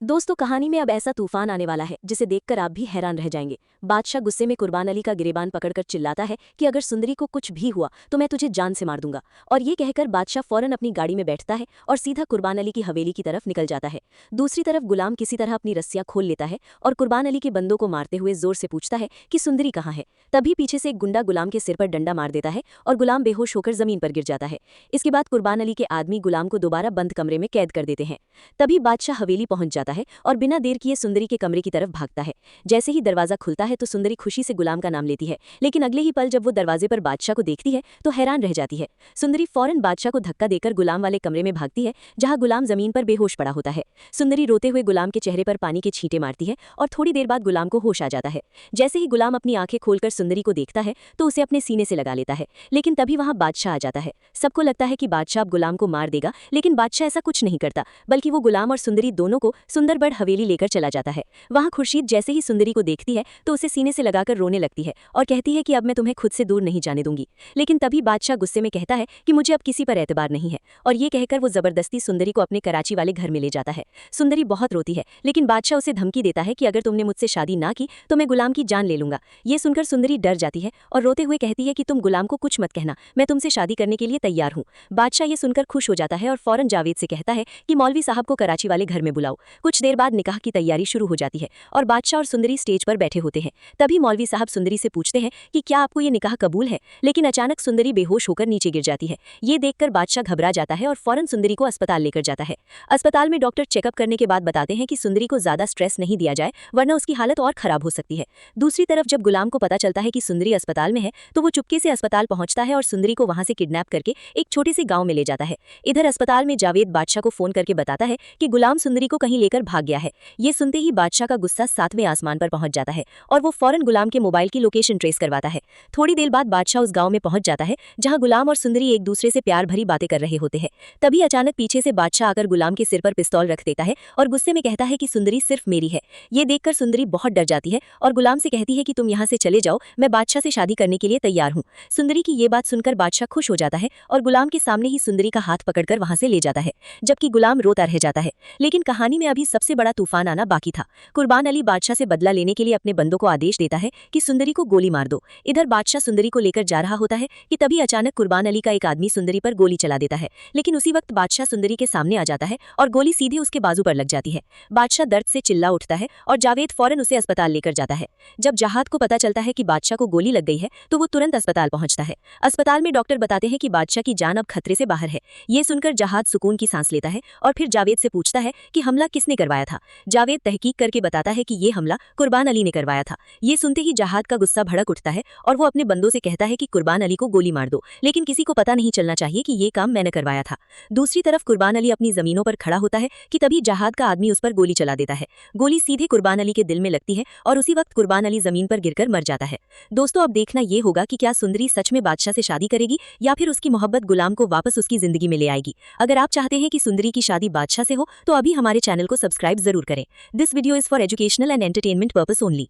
दोस्तों, कहानी में अब ऐसा तूफान आने वाला है जिसे देखकर आप भी हैरान रह जाएंगे। बादशाह गुस्से में कुर्बान अली का गिरेबान पकड़कर चिल्लाता है कि अगर सुंदरी को कुछ भी हुआ तो मैं तुझे जान से मार दूंगा। और ये कहकर बादशाह फौरन अपनी गाड़ी में बैठता है और सीधा कुर्बान अली की हवेली की तरफ निकल जाता है। दूसरी तरफ गुलाम किसी तरह अपनी रस्सियां खोल लेता है और कुर्बान अली के बंदों को मारते हुए जोर से पूछता है कि सुंदरी कहाँ है। तभी पीछे से एक गुंडा गुलाम के सिर पर डंडा मार देता है और गुलाम बेहोश होकर जमीन पर गिर जाता है। इसके बाद कुर्बान अली के आदमी गुलाम को दोबारा बंद कमरे में कैद कर देते हैं। तभी बादशाह हवेली पहुंच जाता है और बिना देर किए सुंदरी के कमरे की तरफ भागता है। जैसे ही दरवाजा खुलता है तो सुंदरी खुशी से गुलाम का नाम लेती है, लेकिन अगले ही पल जब वो दरवाजे पर बादशाह को देखती है तो हैरान रह जाती है। सुंदरी फौरन बादशाह को धक्का देकर गुलाम वाले कमरे में भागती है, जहां गुलाम जमीन पर बेहोश पड़ा होता है। सुंदरी रोते हुए गुलाम के चेहरे पर पानी के छींटे मारती है और थोड़ी देर बाद गुलाम को होश आ जाता है। जैसे ही गुलाम अपनी आंखें खोलकर सुंदरी को देखता है तो उसे अपने सीने से लगा लेता है, लेकिन तभी वहां बादशाह आ जाता है। सबको लगता है कि बादशाह अब गुलाम को मार देगा, लेकिन बादशाह ऐसा कुछ नहीं करता, बल्कि वो गुलाम और सुंदरी दोनों को सुंदरबड़ हवेली लेकर चला जाता है। वहां खुर्शीद जैसे ही सुंदरी को देखती है तो उसे सीने से लगाकर रोने लगती है और कहती है कि अब मैं तुम्हें खुद से दूर नहीं जाने दूंगी। लेकिन तभी बादशाह गुस्से में कहता है कि मुझे अब किसी पर एतबार नहीं है, और ये कहकर वो जबरदस्ती सुंदरी को अपने कराची वाले घर में ले जाता है। सुंदरी बहुत रोती है, लेकिन बादशाह उसे धमकी देता है कि अगर तुमने मुझसे शादी ना की तो मैं गुलाम की जान ले लूंगा। ये सुनकर सुंदरी डर जाती है और रोते हुए कहती है कि तुम गुलाम को कुछ मत कहना, मैं तुमसे शादी करने के लिए तैयार हूँ। बादशाह ये सुनकर खुश हो जाता है और फौरन जावेद से कहता है कि मौलवी साहब को कराची वाले घर में बुलाओ। कुछ देर बाद निकाह की तैयारी शुरू हो जाती है और बादशाह और सुंदरी स्टेज पर बैठे होते हैं। तभी मौलवी साहब सुंदरी से पूछते हैं कि क्या आपको ये निकाह कबूल है, लेकिन अचानक सुंदरी बेहोश होकर नीचे गिर जाती है। ये देखकर बादशाह घबरा जाता है और फौरन सुंदरी को अस्पताल लेकर जाता है। अस्पताल में डॉक्टर चेकअप करने के बाद बताते हैं कि सुंदरी को ज्यादा स्ट्रेस नहीं दिया जाए, वरना उसकी हालत और खराब हो सकती है। दूसरी तरफ जब गुलाम को पता चलता है कि सुंदरी अस्पताल में है तो वो चुपके से अस्पताल पहुंचता है और सुंदरी को वहां से किडनैप करके एक छोटे से गांव में ले जाता है। इधर अस्पताल में जावेद बादशाह को फोन करके बताता है कि गुलाम सुंदरी को कहीं लेकर भाग गया है। ये सुनते ही बादशाह का गुस्सा 7वें आसमान पर पहुंच जाता है और वो फौरन गुलाम के मोबाइल की लोकेशन ट्रेस करवाता है। थोड़ी देर बाद बादशाह उस गांव में पहुंच जाता है जहां गुलाम और सुंदरी एक दूसरे से प्यार भरी बातें कर रहे होते हैं। तभी अचानक पीछे से बादशाह आकर गुलाम के सिर पर पिस्तौल रख देता है और गुस्से में कहता है कि सुंदरी सिर्फ मेरी है। ये देखकर सुंदरी बहुत डर जाती है और गुलाम से कहती है कि तुम यहाँ से चले जाओ, मैं बादशाह से शादी करने के लिए तैयार हूँ। सुंदरी की ये बात सुनकर बादशाह खुश हो जाता है और गुलाम के सामने ही सुंदरी का हाथ पकड़कर वहां से ले जाता है, जबकि गुलाम रोता रह जाता है। लेकिन कहानी में अभी सबसे बड़ा तूफान आना बाकी था। कुर्बान अली बादशाह से बदला लेने के लिए अपने बंदों को आदेश देता है कि सुंदरी को गोली मार दो। इधर बादशाह सुंदरी को लेकर जा रहा होता है कि तभी अचानक कुर्बान अली का एक आदमी सुंदरी पर गोली चला देता है, लेकिन उसी वक्त बादशाह सुंदरी के सामने आ जाता है और गोली सीधे उसके बाजू पर लग जाती है। बादशाह दर्द से चिल्ला उठता है और जावेद फौरन उसे अस्पताल लेकर जाता है। जब जहाद को पता चलता है कि बादशाह को गोली लग गई है तो वो तुरंत अस्पताल पहुंचता है। अस्पताल में डॉक्टर बताते हैं कि बादशाह की जान अब खतरे से बाहर है। ये सुनकर जहाद सुकून की सांस लेता है और फिर जावेद से पूछता है कि हमला किसने करवाया था। जावेद तहकीक करके बताता है कि ये हमला कुर्बान अली ने करवाया था। ये सुनते ही जहाद का गुस्सा भड़क उठता है और वो अपने बंदों से कहता है कि कुर्बान अली को गोली मार दो, लेकिन किसी को पता नहीं चलना चाहिए कि ये काम मैंने करवाया था। दूसरी तरफ कुर्बान अली अपनी जमीनों पर खड़ा होता है कि तभी जहाद का आदमी उस पर गोली चला देता है। गोली सीधे कुर्बान अली के दिल में लगती है और उसी वक्त कुर्बान अली जमीन पर गिरकर मर जाता है। दोस्तों, अब देखना ये होगा कि क्या सुंदरी सच में बादशाह से शादी करेगी या फिर उसकी मोहब्बत गुलाम को वापस उसकी जिंदगी में ले आएगी। अगर आप चाहते हैं कि सुंदरी की शादी बादशाह से हो तो अभी हमारे चैनल को सब्सक्राइब जरूर करें। This video is for educational and entertainment purpose only.